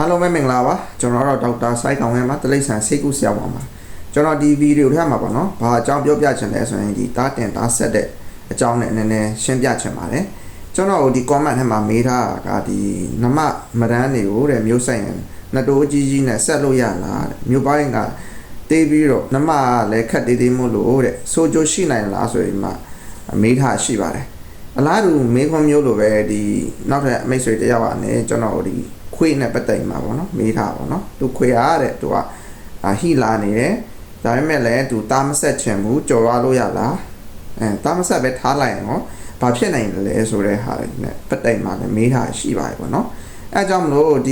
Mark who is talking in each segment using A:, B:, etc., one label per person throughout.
A: အားလုံးပဲမင်္ဂလာပါကျွန်တော်တော့ဒေါက်တာစိုက်ကောင်ဝင်းပါတလိပ်ဆန်ဆေးကုဆရာဝန်ပါကျွန်တော်ဒီဗီဒီယိုထဲမှာပေါ့နော်ဘာအကြောင်းပြောပြချင်လဲဆိုရင်ဒီတားတင်တားဆက်တဲ့အကြောင်းနဲ့နည်းနည်းရှင်းပြချင်ပါတယ်ကျွန်တော်ဒီ comment ထဲမှာမေးထားတာကဒီနမမရန်းတွေကိုတဲ့မျိုးဆိုင်ရင်နှစ်တိုးကြီးကြီးနဲ့ဆက်လို့ရလားတဲ့မျိုးပိုင်းကတေးပြီးတော့နမကလည်းခက်တေးသေးမို့လို့တဲ့ဆိုကြရှိနိုင်လားဆိုရင်မှမေးထားရှိပါတယ်အလားတူမေးခွန်းမျိုးလိုပဲဒီနောက်ထပ်မိတ်ဆွေတယောက်ကနေကျွန်တော်ဒီခွေးနဲ့ပတ်သက်မှာပေါ့နော်မေးထားပါတော့သူခွေးအားတဲ့သူကဟိလာနေတယ်ဒါပေမဲ့လည်းသူတားမဆက်ချင်ဘူးကြော်ရလို့ရလားတားမဆက်ပဲထားလိုက်ရင်ရောဘာဖြစ်နိုင်လဲဆိုတဲ့ဟာနဲ့ပတ်သက်မှာလည်းမေးထားရှိပါတယ်ပေါ့နော်အဲကြောင့်မလို့ဒီ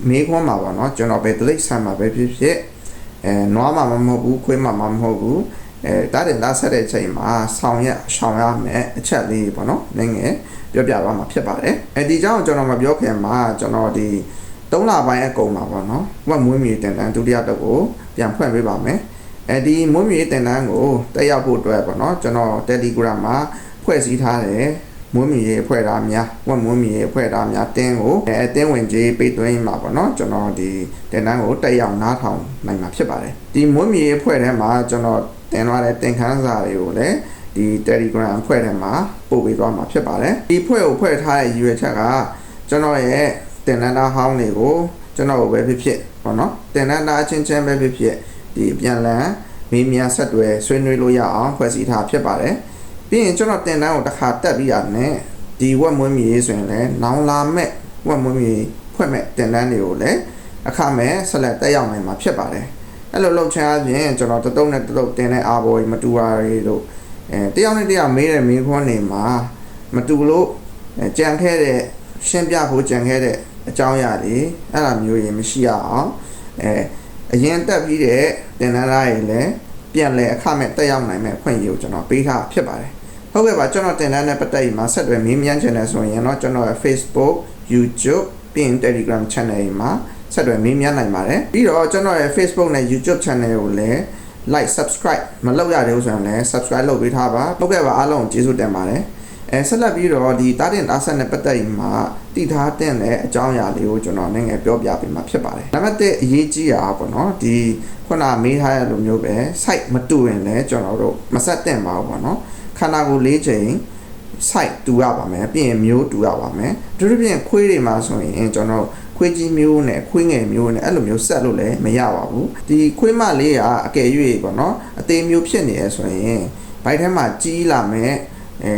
A: မေးခွန်းမှာပေါ့နော်ကျွန်တော်ပဲတလိပ်ဆန်မှာပဲဖြစ်ဖြစ်နွားမှာမဟုတ်ဘူးခွေးမှာမဟုတ်ဘူးတားတင်တားဆက်တဲ့ချိန်မှာဆောင်ရမယ်အချက်လေးပေါ့နော်နည်းငယ်ပြောပြသွားမှာဖြစ်ပါတယ်ဒီကြောင့်ကျွန်တော်မပြောခင်မှာကျွန်တော်ဒီ3လပိုင်းအကုန်မှာပေါ့နော်ဝက်မွေးမြူတင်တန်းဒုတိယတက်ကိုပြန်ဖွင့်ပေးပါမယ်ဒီမွေးမြူတင်တန်းကိုတက်ရောက်ဖို့အတွက်ပေါ့နော်ကျွန်တော် Telegram မှာဖွဲ့စည်းထားတယ်မွေးမြူရေးအဖွဲ့သားများဝက်မွေးမြူရေးအဖွဲ့သားများတင်းကိုတင်းဝင်ကြီးပေးသွင်းမှာပေါ့နော်ကျွန်တော်ဒီတင်တန်းကိုတက်ရောက်နားထောင်နိုင်မှာဖြစ်ပါတယ်ဒီမွေးမြူရေးအဖွဲ့ထဲမှာကျွန်တော်တင်သွားတဲ့တင်ခန်းစာတွေကိုလည်းဒီ Telegram အဖွဲ့ထဲမှာပို့ပေးသွားမှာဖြစ်ပါတယ်ဒီဖွဲ့ကိုဖွဲ့ထားတဲ့ရည်ရွယ်ချက်ကကျွန်တော်ရဲ့တင်နန်းသားဟောင်းတွေကိုကျွန်တော်ပဲဖြစ်ပေါ့နော်တင်နန်းသားချင်းချင်းပဲဖြစ်ဒီပြန်လည်မေးမြန်းဆက်တွဲဆွေးနွေးလို့ရအောင်ဖွဲ့စည်းထားဖြစ်ပါတယ်ပြီးရင်ကျွန်တော်တင်နန်းကိုတစ်ခါတက်ပြီးရတယ်ဒီဝက်မွေးမြည်ဆိုရင်လည်းနောင်လာမဲ့ဝက်မွေးမြည်ဖွဲ့မဲ့တင်နန်းတွေကိုလည်းအခမဲ့ဆက်လက်တက်ရောက်နိုင်မှာဖြစ်ပါတယ်အဲ့လိုလုပ်ချင်အပြင်ကျွန်တော်တုံးနဲ့တုံးတင်တဲ့အာဘော်မတူပါတွေတို့တယောက်နဲ့တယောက်မေးတဲ့မေးခွန်းတွေမှာမတူလို့ကြံခဲ့တဲ့ရှင်းပြဖို့ကြံခဲ့တဲ့အကြောင်းအရာတွေအဲ့လိုမျိုးရင်မရှိရအောင်အရင်တက်ပြီးတဲ့တင်နန်းသားတွေလည်းပြန်လဲအခမဲ့တက်ရောက်နိုင်မဲ့ဖွင့်ရကိုကျွန်တော်ပေးထားဖြစ်ပါတယ်ဟုတ်ကဲ့ပါကျွန်တော်တင်နန်းနဲ့ပတ်သက်ပြီးမှာဆက်တွဲမေးမြန်းချင်တယ်ဆိုရင်တော့ကျွန်တော်ရဲ့ Facebook YouTube ပြီးရင် Telegram Channel မှာဆက်တွဲမေးမြန်းနိုင်ပါတယ်ပြီးတော့ကျွန်တော်ရဲ့ Facebook နဲ့ YouTube Channel ကိုလည်း like subscribe မလုပ်ရသေးဘူးဆိုရင်လည်း subscribe လုပ်ပေးထားပါဟုတ်ကဲ့ပါအားလုံးကျေးဇူးတင်ပါတယ်ဆက်လက်ပြီးတော့ဒီတားတင်တားဆက်နဲ့ပတ်သက်ပြီးမှတည်ထားတဲ့အကြောင်းအရာလေးကိုကျွန်တော်နည်းငယ်ပြောပြပေးမှာဖြစ်ပါတယ်နံပါတ်1အရေးကြီးတာပေါ့နော်ဒီခုနမေးထားရလိုမျိုးပဲ site မတူရင်လည်းကျွန်တော်တို့မဆက်တင်ပါဘူးပေါ့နော်ခန္ဓာကိုယ်၄ချိန် site တူရပါမယ်ပြီးရင်မျိုးတူရပါမယ်သူတို့ပြင်ခွေးတွေမှာဆိုရင်ကျွန်တော်ခွေးကြီးမျိုးနဲ့ခွေးငယ်မျိုးနဲ့အဲ့လိုမျိုးဆက်လို့လည်းမရပါဘူးဒီခွေးမလေးကအကယ်၍ပေါ့နော်အသေးမျိုးဖြစ်နေရဆိုရင်ဘိုက်ထဲမှာကြီးလာမယ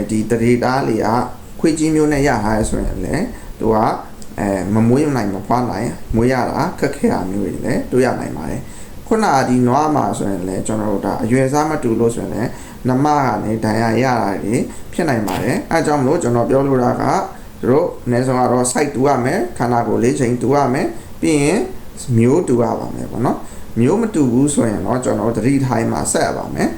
A: ်ဒီတရေသားလေးကခွေးကြီးမျိုးနဲ့ရထားရဆိုရင်လည်းသူကမမွေးနိုင်မဖွားနိုင်မွေးရတာခက်ခဲတာမျိုးတွေလည်းတွေ့ရနိုင်ပါတယ်ခုနကဒီနွားမှာဆိုရင်လည်းကျွန်တော်တို့ဒါအရွယ်စားမတူလို့ဆိုရင်လည်းနမကနေဒဏ်ရာရတာတွေဖြစ်နိုင်ပါတယ်အဲအကြောင်းမလို့ကျွန်တော်ပြောလိုတာကတို့အနည်းဆုံးကတော့ site တူရမယ်ခန္ဓာကိုယ်လေးချိန်တူရမယ်ပြီးရင်မျိုးတူရပါမယ်ပေါ့နော်မျိုးမတူဘူးဆိုရင်တော့ကျွန်တော်သတိထားမှဆက်ရပါမယ်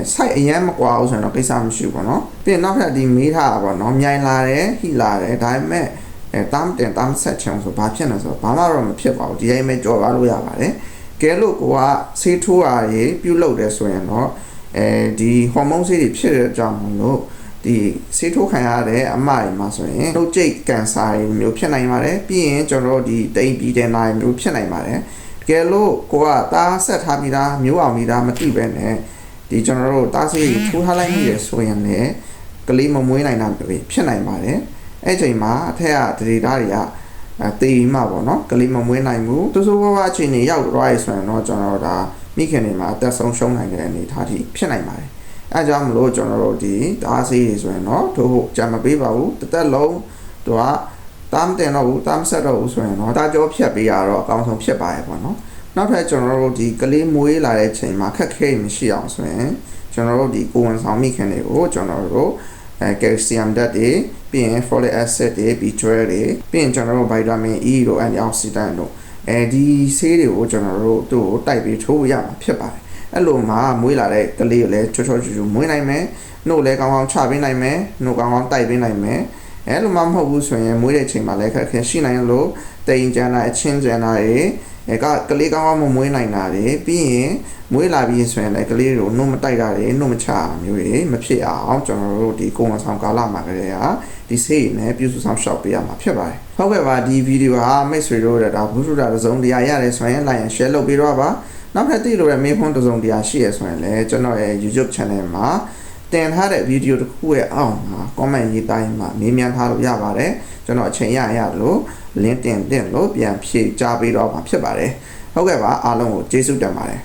A: site အရင်မကွာဘူးဆိုရင်တော့ကိစ္စမရှိဘူးပေါ့နော်ပြီးရင်နောက်ထပ်ဒီမေးထားတာပေါ့နော်မြိုင်လာတယ်ဟိလာတယ်ဒါပေမဲ့တမ်းတင်တမ်းဆက်ချင်ဆိုဘာဖြစ်လဲဆိုတော့ဘာမှတော့မဖြစ်ပါဘူးဒီတိုင်းပဲကြော်သွားလို့ရပါတယ်ကဲလို့ကိုကဆေးထိုးတာတွေပြုတ်လုပ်တယ်ဆိုရင်တော့ဒီဟော်မုန်းဆေးတွေဖြစ်တဲ့အကြောင်းမလို့ဒီဆေးထိုးခံရတဲ့အမတွေမှာဆိုရင်နှုတ်ကျိတ်ကန်ဆာတွေမျိုးဖြစ်နိုင်ပါတယ်ပြီးရင်ကျွန်တော်ဒီတိမ်ပြီးတဲ့နိုင်မျိုးဖြစ်နိုင်ပါတယ်ကဲလို့ကိုကတားဆက်ထားပြီးသားမျိုးအောင်ပြီးသားမသိပဲနဲ့ဒီကျွန်တော်တို့တားဆေးထိုးထားလိုက်မိရဆိုရင်လည်းကလေးမမွေးနိုင်တာဖြစ်နိုင်ပါတယ်အဲ့ချိန်မှာအထက်ကဒရေသားတွေကတေးမှပေါ့နော်ကလေးမမွေးနိုင်ဘူးသူဆိုဘဝအချိန်နေရောက်သွားရဆိုရင်တော့ကျွန်တော်ဒါမိခင်တွေမှာအသက်ဆုံးရှုံးနိုင်တဲ့အနေအထားထိဖြစ်နိုင်ပါတယ်အဲကြောင့်မလို့ကျွန်တော်တို့ဒီတားဆေးတွေဆိုရင်တော့တို့ကြံမပေးပါဘူးတစ်သက်လုံးသူကတမ်းတင်တော့ဘူးတမ်းဆက်တော့ဘူးဆိုရင်တော့တာကြောဖြတ်ပေးရတော့အကောင်းဆုံးဖြစ်ပါရဲ့ပေါ့နော်နောက်ထပ်ကျွန်တော်တို့ဒီကလေးမွေးလာတဲ့ချိန်မှာခက်ခဲမရှိအောင်ဆိုရင်ကျွန်တော်တို့ဒီကိုဝန်ဆောင်မိခင်တွေကိုကျွန်တော်တို့ကယ်လ်ဆီယမ်ဓာတ်တွေပြီးရင် folic acid တွေ B12 တွေပြီးရင်ကျွန်တော်တို့ vitamin E တို့ antioxidant တို့ဒီဆေးတွေကိုကျွန်တော်တို့သူ့ကိုတိုက်ပြီးထိုးရမှာဖြစ်ပါတယ်အဲ့လိုမှမွေးလာတဲ့ကလေးကိုလည်းချောချောချူချူမွေးနိုင်မယ်နှုတ်လည်းကောင်းကောင်းချပေးနိုင်မယ်နှုတ်ကောင်းကောင်းတိုက်ပေးနိုင်မယ်အဲ့လိုမှမဟုတ်ဘူးဆိုရင်မွေးတဲ့ချိန်မှာလည်းခက်ခဲရှိနိုင်လို့တိမ်ကြမ်းတာအချင်းကြမ်းတာတွေ ကလေးကောင်းကောင်းမမွေးနိုင်တာတွေပြီးရင်မွေးလာပြီးဆိုရင်လည်းကလေးတွေကိုနှုတ်မတိုက်တာတွေနှုတ်မချတာမျိုးတွေမဖြစ်အောင်ကျွန်တော်တို့ဒီကိုယ်ဝန်ဆောင်ကာလမှာကလေးကဒီဆေးနဲ့ပြုစုဆောင်ရှောက်ပေးရမှာဖြစ်ပါတယ်ဟုတ်ကဲ့ပါဒီဗီဒီယိုဟာမိတ်ဆွေတို့ဒါဘုထုတာတစ်စုံတရားရတယ်ဆိုရင် like and share လုပ်ပေးတော့ပါနောက်ထပ်သိလို့ရမေးခွန်းတစ်စုံတရားရှိရဆိုရင်လည်းကျွန်တော်ရဲ့ YouTube channel မှာတင်ထားတဲ့ဗီဒီယိုတစ်ခုရဲ့အောက်မှာ comment ရေးတိုင်းမှာမေးမြန်းထားလို့ရပါတယ်ကျွန်တော်အချိန်ရလို့ link တင်လို့ပြန်ဖြည့်ချပေးတော့မှာဖြစ်ပါတယ်ဟုတ်ကဲ့ပါအားလုံးကိုကျေးဇူးတင်ပါတယ်